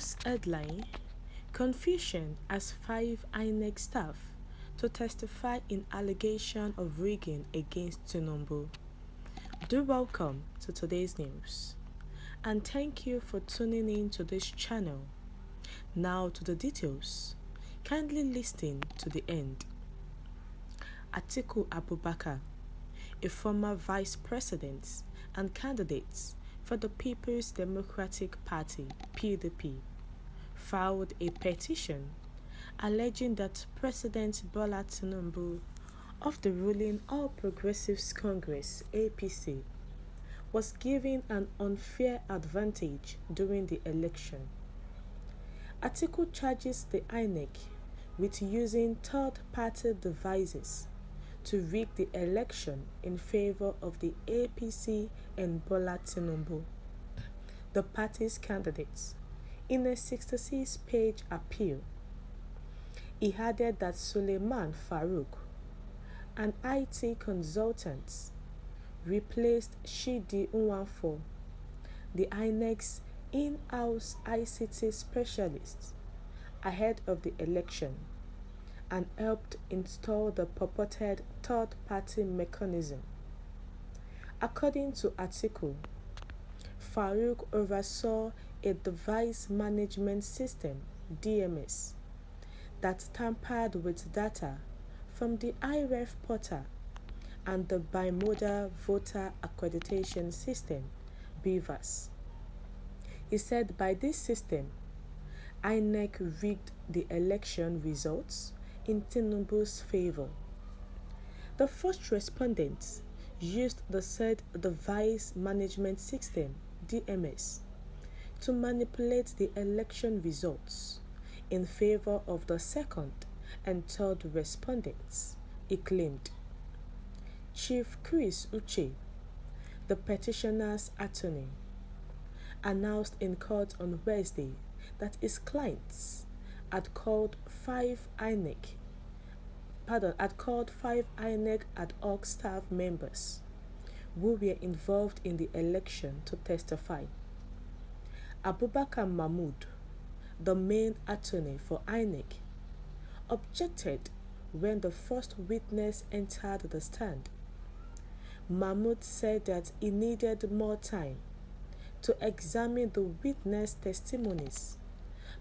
News headline: Confusion as 5 Inec staff to testify in allegation of rigging against Tinubus. Do welcome to today's news, and thank you for tuning in to this channel. Now to the details. Kindly listen to the end. Atiku Abubakar, a former vice president and candidate for the People's Democratic Party (PDP), filed a petition alleging that President Bola Tinubus of the ruling All Progressives Congress (APC) was given an unfair advantage during the election. Atiku charges the Inec with using third-party devices to rig the election in favor of the APC and Bola Tinubus, the party's candidates, in a 66-page appeal. He added that Suleiman Farouk, an IT consultant, replaced Shidi Nwafor, the INEC's in-house ICT specialist, ahead of the election, and helped install the purported third-party mechanism. According to Atiku, Farouk oversaw a device management system (DMS) that tampered with data from the IREF portal and the Bimodal Voter Accreditation System (BVAS). He said by this system, INEC rigged the election results in Tinubus' favor. The first respondents used the said device management system (DMS) to manipulate the election results in favor of the second and third respondents, he claimed. Chief Chris Uche, the petitioner's attorney, announced in court on Wednesday that his clients had called 5 INEC ad hoc staff members who were involved in the election to testify. Abubakar Mahmood, the main attorney for INEC, objected when the first witness entered the stand. Mahmood said that he needed more time to examine the witness testimonies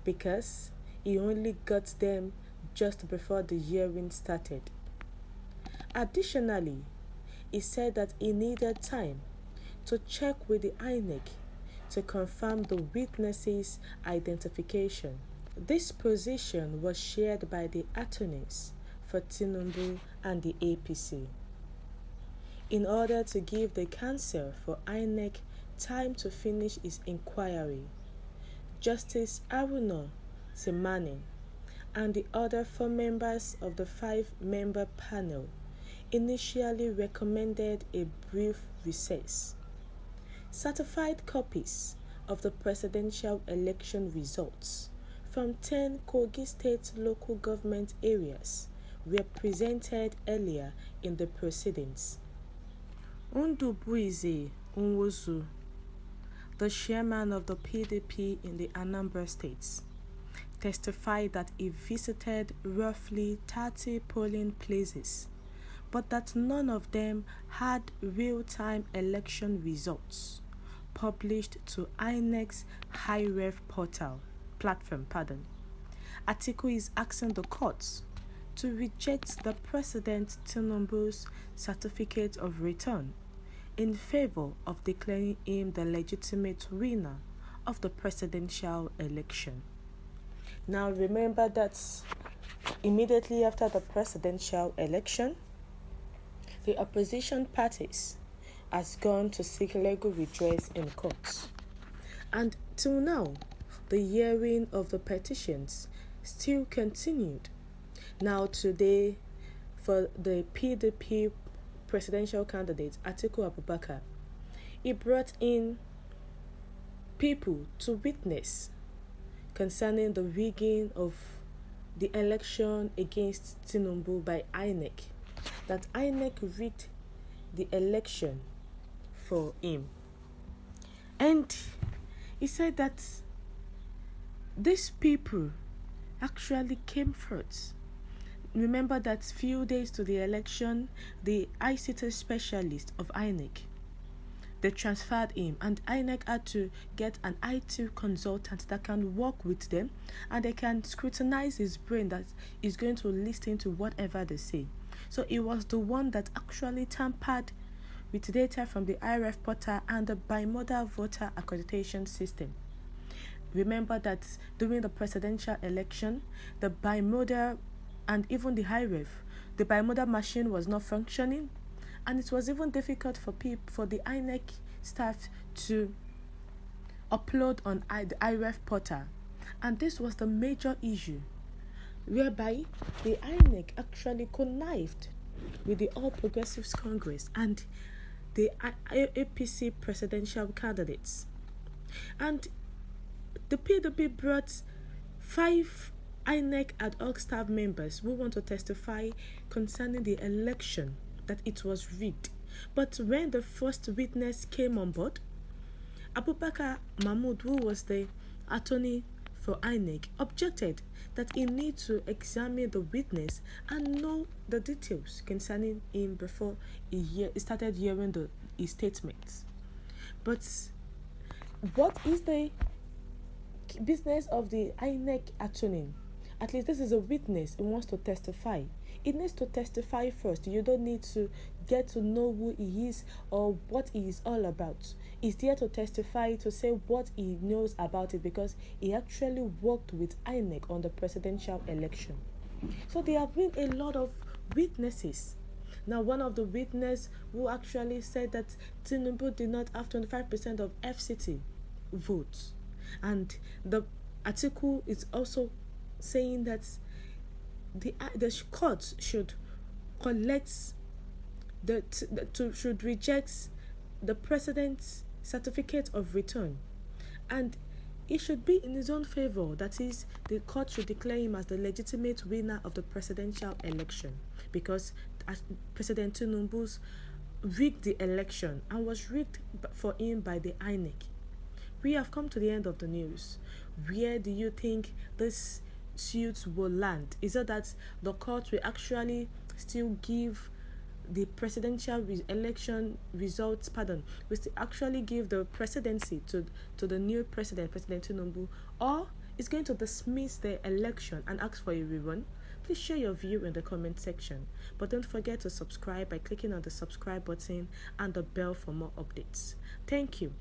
because he only got them just before the hearing started. Additionally, he said that he needed time to check with the INEC to confirm the witnesses' identification. This position was shared by the attorneys for Tinubus and the APC. In order to give the counsel for INEC time to finish his inquiry, Justice Haruna Semani and the other 4 members of the 5-member panel initially recommended a brief recess. Certified copies of the presidential election results from 10 Kogi State local government areas were presented earlier in the proceedings. Ndubuisi Nwosu, the chairman of the PDP in the Anambra State, testified that he visited roughly 30 polling places, but that none of them had real-time election results published to INEC's IREF platform. Atiku is asking the courts to reject the President Tinubus' certificate of return in favor of declaring him the legitimate winner of the presidential election. Now remember that immediately after the presidential election, the opposition parties has gone to seek legal redress in courts. And till now, the hearing of the petitions still continued. Now today, for the PDP presidential candidate Atiku Abubakar, he brought in people to witness concerning the rigging of the election against Tinubus by INEC, that INEC rigged the election for him. And he said that these people actually came forth. Remember that few days to the election, the ICT specialist of Inec, they transferred him, and Inec had to get an IT consultant that can work with them and they can scrutinize his brain, that is going to listen to whatever they say. So it was the one that actually tampered with data from the IRF portal and the bimodal voter accreditation system. Remember that during the presidential election, the bimodal and even the IRF, the bimodal machine was not functioning, and it was even difficult for the Inec staff to upload on the IRF portal. And this was the major issue, whereby the Inec actually connived with the All Progressives Congress and the APC presidential candidates. And the PDP brought 5 Inec ad hoc staff members who want to testify concerning the election, that it was rigged. But when the first witness came on board, Abubakar Mahmood, who was the attorney for Inec, objected that he needs to examine the witness and know the details concerning him before he started hearing his statements. But what is the business of the Inec attorney? At least this is a witness who wants to testify. It needs to testify first. You don't need to get to know who he is or what he is all about. He's there to testify, to say what he knows about it, because he actually worked with Inec on the presidential election. So there have been a lot of witnesses. Now, one of the witnesses who actually said that Tinubus did not have 25% of FCT votes. And the article is also saying that the court should should reject the president's certificate of return, and it should be in his own favor. That is, the court should declare him as the legitimate winner of the presidential election, because President Tinubus rigged the election and was rigged for him by the Inec. We have come to the end of the news. Where do you think this suits will land? Is it that the court will actually still give the presidential election results, will still actually give the presidency to the new president, President Tinubus, or is going to dismiss the election and ask for a rerun? Please share your view in the comment section. But don't forget to subscribe by clicking on the subscribe button and the bell for more updates. Thank you.